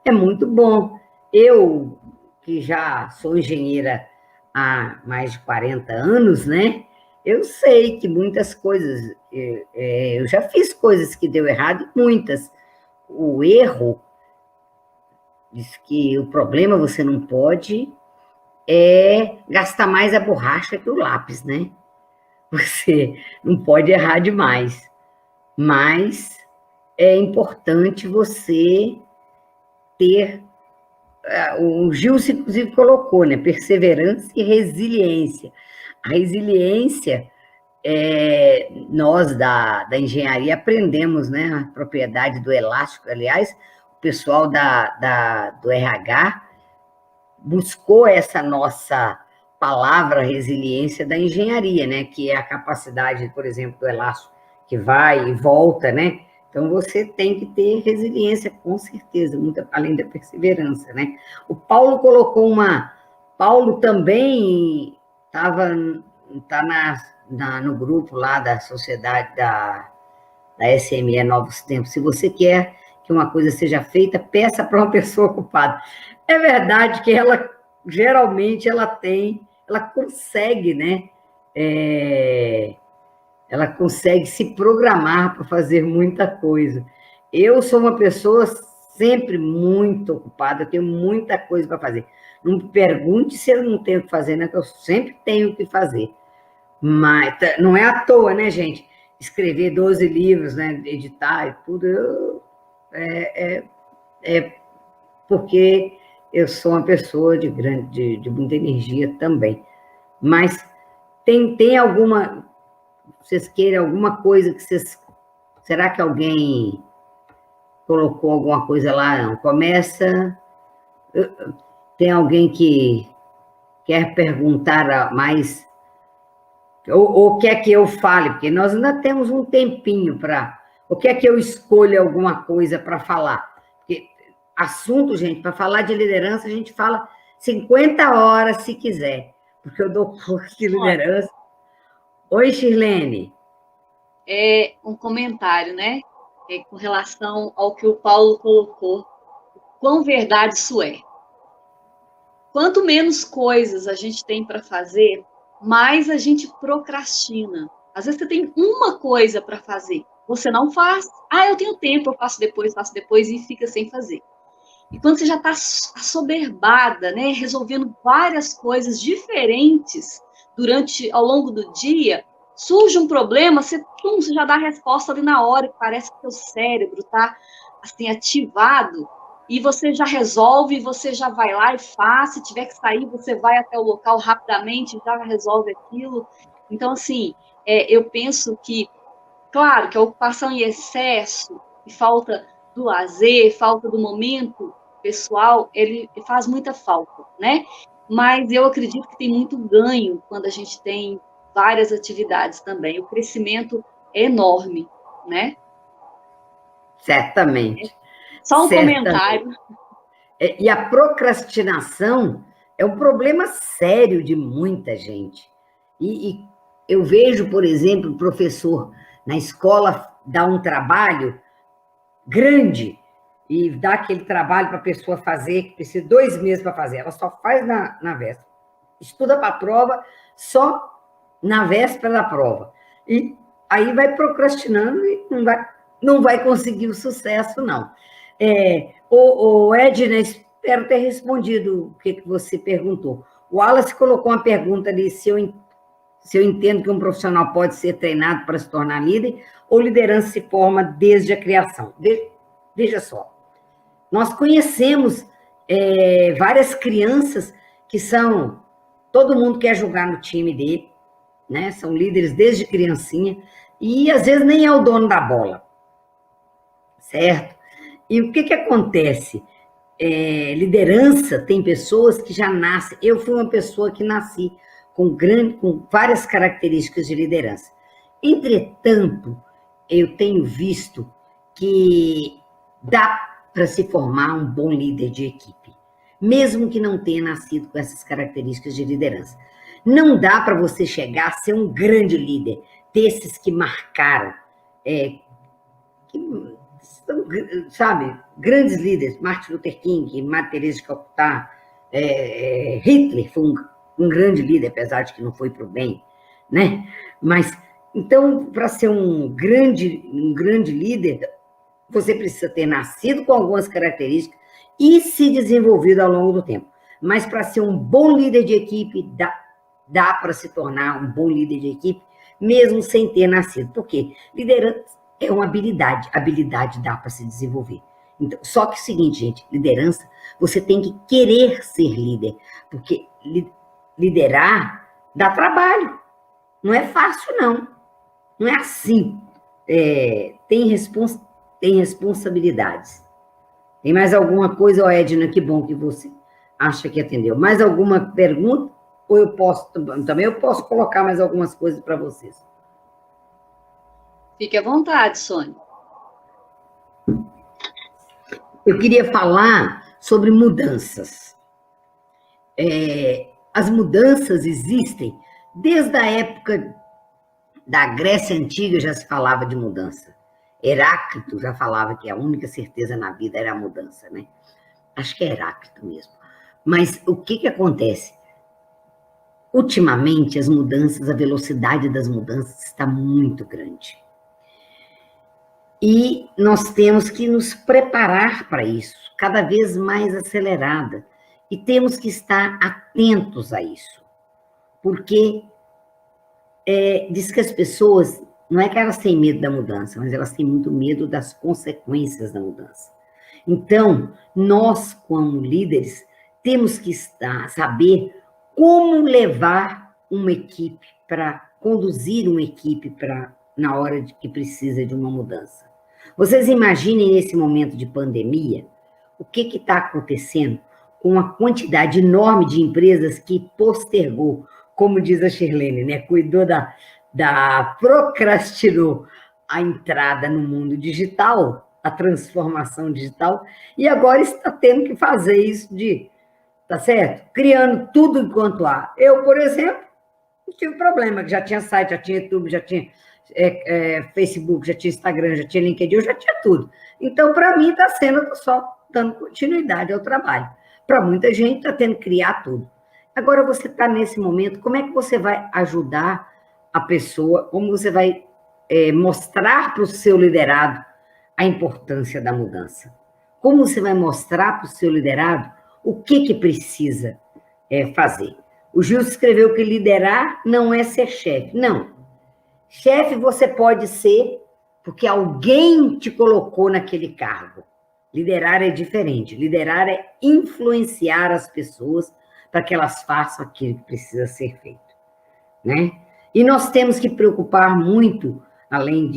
é muito bom. Eu, que já sou engenheira há mais de 40 anos, né? Eu sei que muitas coisas, eu já fiz coisas que deu errado, muitas. O erro, diz que o problema você não pode gastar mais a borracha que o lápis, né? Você não pode errar demais, mas é importante você ter, o Gilson, inclusive, colocou, né? Perseverança e resiliência. A resiliência, nós da engenharia aprendemos, né? A propriedade do elástico. Aliás, o pessoal do RH buscou essa nossa palavra resiliência da engenharia, né? Que é a capacidade, por exemplo, do elástico que vai e volta, né? Então, você tem que ter resiliência, com certeza, muito além da perseverança, né? O Paulo colocou Paulo também tá no grupo lá da sociedade da SME Novos Tempos. Se você quer que uma coisa seja feita, peça para uma pessoa ocupada. É verdade que ela, geralmente, ela consegue, né? Ela consegue se programar para fazer muita coisa. Eu sou uma pessoa sempre muito ocupada, eu tenho muita coisa para fazer. Não me pergunte se eu não tenho o que fazer, né? Que eu sempre tenho o que fazer. Mas não é à toa, né, gente? escrever 12 livros, né, editar e tudo, porque eu sou uma pessoa de muita energia também. Mas tem alguma, vocês querem alguma coisa que vocês... Será que alguém colocou alguma coisa lá? Não, começa... Tem alguém que quer perguntar mais, ou quer que eu fale, porque nós ainda temos um tempinho para... Ou quer que eu escolha alguma coisa para falar? Porque assunto, gente, para falar de liderança, a gente fala 50 horas se quiser, porque eu dou curso de liderança. Oi, Shirlene. É um comentário, né? Com relação ao que o Paulo colocou. Quão verdade isso é. Quanto menos coisas a gente tem para fazer, mais a gente procrastina. Às vezes você tem uma coisa para fazer, você não faz. Ah, eu tenho tempo, eu faço depois e fica sem fazer. E quando você já está assoberbada, né, resolvendo várias coisas diferentes ao longo do dia, surge um problema, você já dá a resposta ali na hora, parece que o seu cérebro está assim, ativado, e você já resolve, você já vai lá e faz, se tiver que sair, você vai até o local rapidamente, já resolve aquilo. Então, assim, eu penso que, claro, que a ocupação em excesso, e falta do lazer, falta do momento pessoal, ele faz muita falta, né? Mas eu acredito que tem muito ganho quando a gente tem várias atividades também. O crescimento é enorme, né? Certamente. Só um comentário. E a procrastinação é um problema sério de muita gente. E eu vejo, por exemplo, o professor na escola dar um trabalho grande e dar aquele trabalho para a pessoa fazer, que precisa 2 meses para fazer. Ela só faz na véspera. Estuda para a prova só na véspera da prova. E aí vai procrastinando e não vai conseguir o sucesso, não. Edna, espero ter respondido o que você perguntou. O Wallace colocou uma pergunta ali, se eu entendo que um profissional pode ser treinado para se tornar líder, ou liderança se forma desde a criação. Veja só, nós conhecemos várias crianças que são... Todo mundo quer jogar no time dele, né? São líderes desde criancinha, e às vezes nem é o dono da bola, certo? E o que acontece? Liderança, tem pessoas que já nascem... Eu fui uma pessoa que nasci com várias características de liderança. Entretanto, eu tenho visto que dá para se formar um bom líder de equipe, mesmo que não tenha nascido com essas características de liderança. Não dá para você chegar a ser um grande líder, desses que marcaram, sabe, grandes líderes, Martin Luther King, Madre Teresa de Calcutá, Hitler foi um grande líder, apesar de que não foi para o bem, né? Mas, então, para ser um grande líder, você precisa ter nascido com algumas características e se desenvolvido ao longo do tempo. Mas para ser um bom líder de equipe, dá para se tornar um bom líder de equipe, mesmo sem ter nascido. Por quê? Liderança é uma habilidade dá para se desenvolver. Então, só que é o seguinte, gente, liderança, você tem que querer ser líder, porque liderar dá trabalho, não é fácil, não. Não é assim. Tem responsabilidades. Tem mais alguma coisa, Edna? Que bom que você acha que atendeu. Mais alguma pergunta? Ou eu posso colocar mais algumas coisas para vocês? Fique à vontade, Sônia. Eu queria falar sobre mudanças. As mudanças existem desde a época da Grécia Antiga, já se falava de mudança. Heráclito já falava que a única certeza na vida era a mudança, né? Acho que é Heráclito mesmo. Mas o que acontece? Ultimamente, as mudanças, a velocidade das mudanças está muito grande. E nós temos que nos preparar para isso, cada vez mais acelerada. E temos que estar atentos a isso. Porque diz que as pessoas não é que elas têm medo da mudança, mas elas têm muito medo das consequências da mudança. Então, nós, como líderes, temos que saber como levar uma equipe para conduzir uma equipe na hora de que precisa de uma mudança. Vocês imaginem nesse momento de pandemia, o que está acontecendo com uma quantidade enorme de empresas que postergou, como diz a Shirlene, né? Cuidou procrastinou a entrada no mundo digital, a transformação digital, e agora está tendo que fazer isso tá certo? Criando tudo enquanto há. Eu, por exemplo, não tive problema, que já tinha site, já tinha YouTube, já tinha Facebook, já tinha Instagram, já tinha LinkedIn, eu já tinha tudo. Então, para mim, está sendo só dando continuidade ao trabalho. Para muita gente, está tendo que criar tudo. Agora, você está nesse momento, como é que você vai ajudar a pessoa, como você vai mostrar para o seu liderado a importância da mudança? Como você vai mostrar para o seu liderado o que precisa fazer? O Gil escreveu que liderar não é ser chefe. Não. Chefe você pode ser porque alguém te colocou naquele cargo. Liderar é diferente. Liderar é influenciar as pessoas para que elas façam aquilo que precisa ser feito, né? E nós temos que preocupar muito, além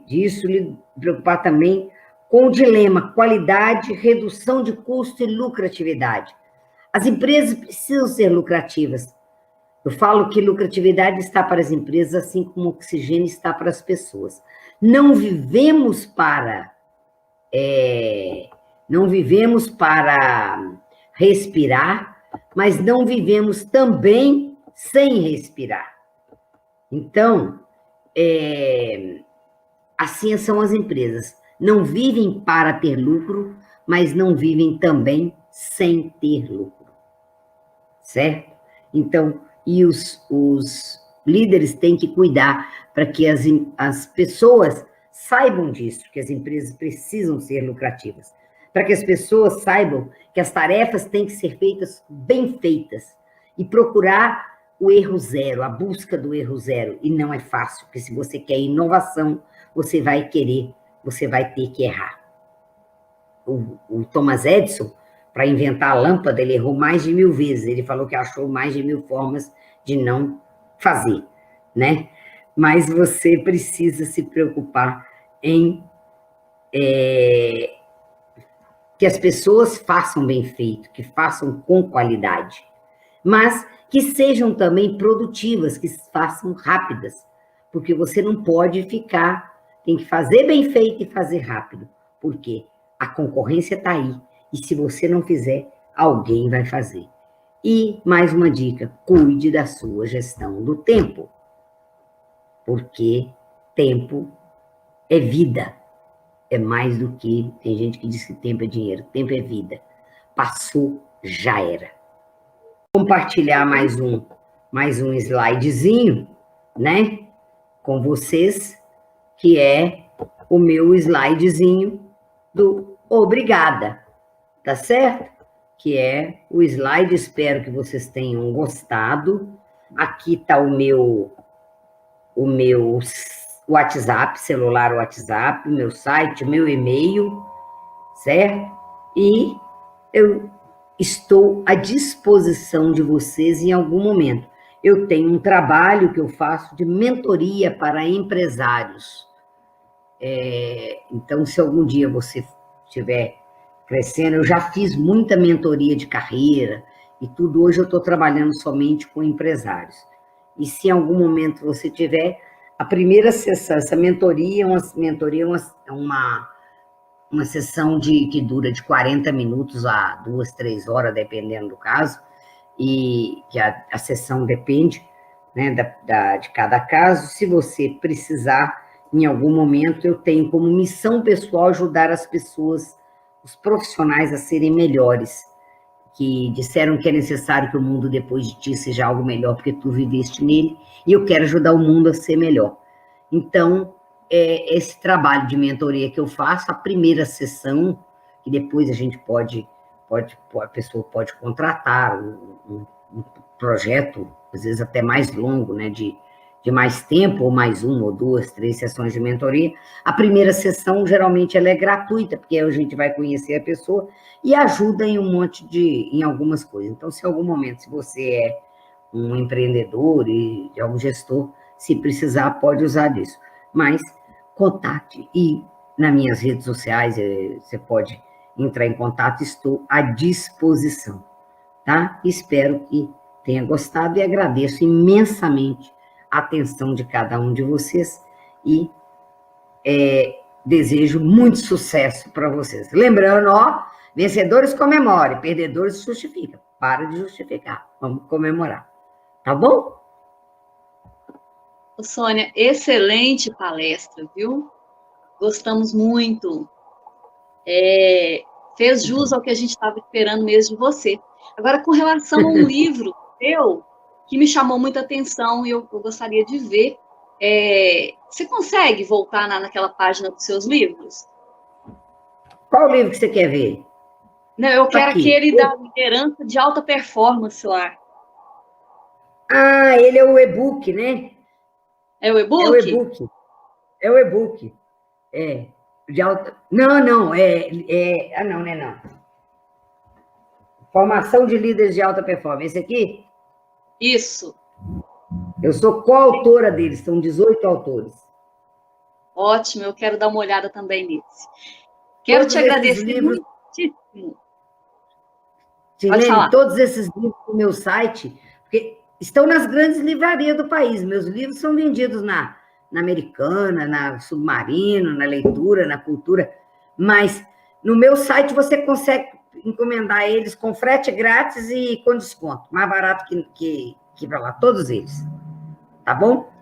disso, preocupar também com o dilema qualidade, redução de custo e lucratividade. As empresas precisam ser lucrativas. Eu falo que lucratividade está para as empresas, assim como oxigênio está para as pessoas. Não vivemos para respirar, mas não vivemos também sem respirar. Então, assim são as empresas. Não vivem para ter lucro, mas não vivem também sem ter lucro. Certo? Então, e os líderes têm que cuidar para que as pessoas saibam disso, que as empresas precisam ser lucrativas. Para que as pessoas saibam que as tarefas têm que ser feitas bem feitas e procurar o erro zero, a busca do erro zero. E não é fácil, porque se você quer inovação, você vai ter que errar. O Thomas Edison, para inventar a lâmpada, ele errou mais de 1000 vezes. Ele falou que achou mais de 1000 formas de não fazer, né? Mas você precisa se preocupar em que as pessoas façam bem feito, que façam com qualidade, mas que sejam também produtivas, que façam rápidas, porque você não pode tem que fazer bem feito e fazer rápido, porque a concorrência está aí, e se você não fizer, alguém vai fazer. E, mais uma dica, cuide da sua gestão do tempo, porque tempo é vida, é mais do que, tem gente que diz que tempo é dinheiro, tempo é vida, passou, já era. Compartilhar mais um slidezinho, né, com vocês, que é o meu slidezinho do obrigada, tá certo? Que é o slide, espero que vocês tenham gostado. Aqui está o meu WhatsApp, celular WhatsApp, meu site, meu e-mail, certo? E eu estou à disposição de vocês em algum momento. Eu tenho um trabalho que eu faço de mentoria para empresários. Então, se algum dia você estiver crescendo, eu já fiz muita mentoria de carreira e tudo. Hoje eu estou trabalhando somente com empresários. E se em algum momento você tiver, a primeira sessão, essa mentoria é uma sessão que dura de 40 minutos a 2, 3 horas, dependendo do caso, e que a sessão depende, né, de cada caso. Se você precisar, em algum momento, eu tenho como missão pessoal ajudar as pessoas, os profissionais a serem melhores, que disseram que é necessário que o mundo depois de ti seja algo melhor, porque tu viveste nele, e eu quero ajudar o mundo a ser melhor. Então, esse trabalho de mentoria que eu faço, a primeira sessão, que depois a gente a pessoa pode contratar um projeto, às vezes até mais longo, né, de de mais tempo, ou mais uma, ou duas, três sessões de mentoria, a primeira sessão, geralmente, ela é gratuita, porque aí a gente vai conhecer a pessoa e ajuda em em algumas coisas. Então, se em algum momento, se você é um empreendedor e é um gestor, se precisar, pode usar disso. Mas contate, e nas minhas redes sociais, você pode entrar em contato, estou à disposição, tá? Espero que tenha gostado e agradeço imensamente a atenção de cada um de vocês e desejo muito sucesso para vocês. Lembrando, ó, vencedores comemore, perdedores justificam. Para de justificar, vamos comemorar. Tá bom? Sônia, excelente palestra, viu? Gostamos muito. Fez jus ao que a gente estava esperando mesmo de você. Agora, com relação a um livro seu, que me chamou muita atenção e eu gostaria de ver, você consegue voltar naquela página dos seus livros? Qual livro que você quer ver? Não, eu quero aquele da liderança de alta performance lá. Ah, ele é o e-book, né? É o e-book? É o e-book. É o e-book. De alta... Não, não, Ah, não, né, não. Formação de líderes de alta performance. Esse aqui? Isso. Eu sou coautora deles, são 18 autores. Ótimo, eu quero dar uma olhada também nesse. Quero te agradecer muitíssimo. Silene, todos esses livros no meu site, porque estão nas grandes livrarias do país. Meus livros são vendidos na Americana, na Submarino, na Leitura, na Cultura, mas no meu site você consegue encomendar eles com frete grátis e com desconto, mais barato que para lá, todos eles. Tá bom?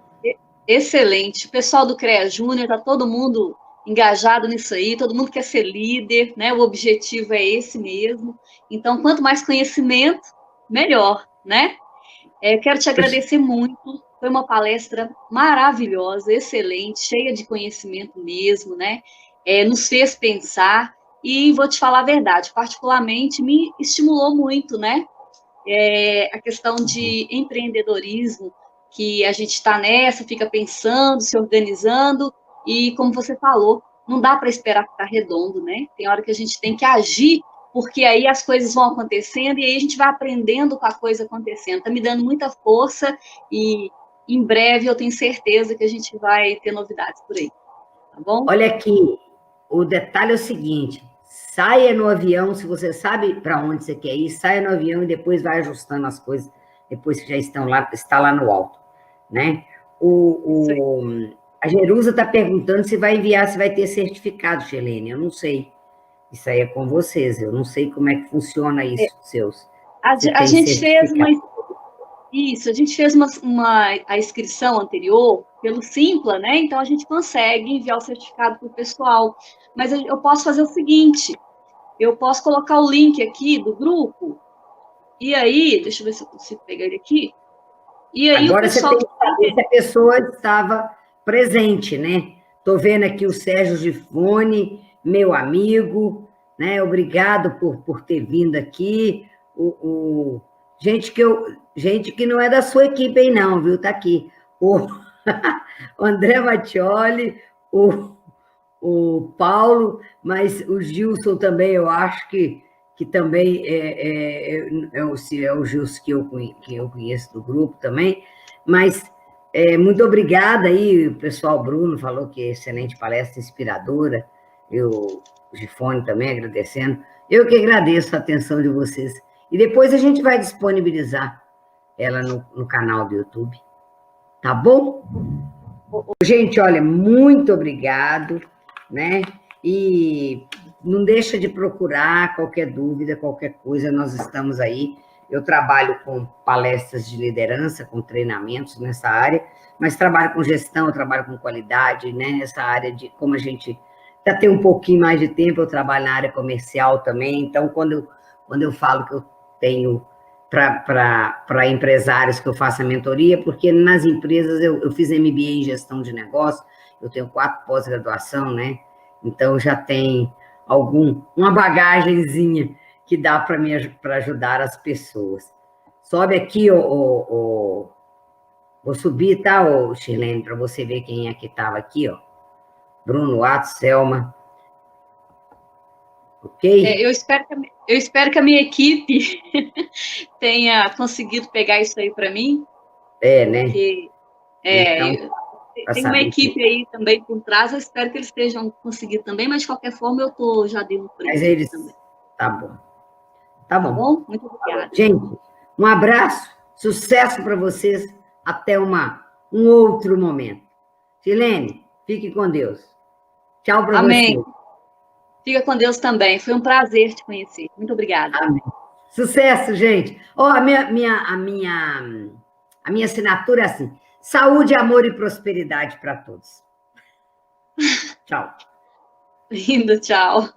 Excelente. O pessoal do CREA Júnior, está todo mundo engajado nisso aí, todo mundo quer ser líder, né? O objetivo é esse mesmo. Então, quanto mais conhecimento, melhor, né? Quero te agradecer muito. Foi uma palestra maravilhosa, excelente, cheia de conhecimento mesmo, né? Nos fez pensar e vou te falar a verdade, particularmente me estimulou muito, né? A questão de empreendedorismo, que a gente está nessa, fica pensando, se organizando, e como você falou, não dá para esperar ficar redondo, né? Tem hora que a gente tem que agir, porque aí as coisas vão acontecendo e aí a gente vai aprendendo com a coisa acontecendo. Está me dando muita força e em breve eu tenho certeza que a gente vai ter novidades por aí, tá bom? Olha aqui, o detalhe é o seguinte, saia no avião, se você sabe para onde você quer ir, saia no avião e depois vai ajustando as coisas, depois que já está lá no alto, né? A Jerusa está perguntando se vai enviar, se vai ter certificado, Shelene, eu não sei. Isso aí é com vocês, eu não sei como é que funciona isso, seus. A gente fez a inscrição anterior pelo Simpla, né? Então a gente consegue enviar o certificado para o pessoal. Mas eu posso fazer o seguinte: eu posso colocar o link aqui do grupo, e aí, deixa eu ver se eu consigo pegar ele aqui. E aí agora o pessoal. Você tem que saber se a pessoa estava presente, né? Estou vendo aqui o Sérgio Gifone, meu amigo, né? Obrigado por ter vindo aqui. Gente que não é da sua equipe aí, não, viu? Tá aqui. O André Mattioli, o Paulo, mas o Gilson também, eu acho que também é o Gilson que eu conheço do grupo também, mas muito obrigada aí, o pessoal Bruno falou que é excelente palestra, inspiradora, o Gifone também agradecendo, eu que agradeço a atenção de vocês, e depois a gente vai disponibilizar ela no canal do YouTube, tá bom? Gente, olha, muito obrigado, né? E não deixa de procurar qualquer dúvida, qualquer coisa, nós estamos aí. Eu trabalho com palestras de liderança, com treinamentos nessa área, mas trabalho com gestão, eu trabalho com qualidade, né? Essa área de como a gente já tem um pouquinho mais de tempo, eu trabalho na área comercial também, então quando eu falo que eu tenho para empresários que eu faço a mentoria, porque nas empresas eu fiz MBA em gestão de negócio, eu tenho 4 pós-graduação, né? Então já tem uma bagagenzinha que dá para ajudar as pessoas. Sobe aqui, Vou subir, tá, ô, Shirlene, para você ver quem é que estava aqui, ó. Bruno Atos, Selma. Ok? Eu espero que a minha equipe tenha conseguido pegar isso aí para mim, Né? porque Então, tem uma equipe aí também por trás, eu espero que eles estejam conseguindo também, mas de qualquer forma eu já dei um Mas print eles... também. Tá bom. Tá bom? Muito obrigada. Gente, um abraço, sucesso para vocês, até um outro momento. Silene, fique com Deus. Tchau para você. Amém. Fica com Deus também. Foi um prazer te conhecer. Muito obrigada. Amém. Sucesso, gente. Ó, a minha assinatura é assim: saúde, amor e prosperidade para todos. Tchau. Lindo, tchau.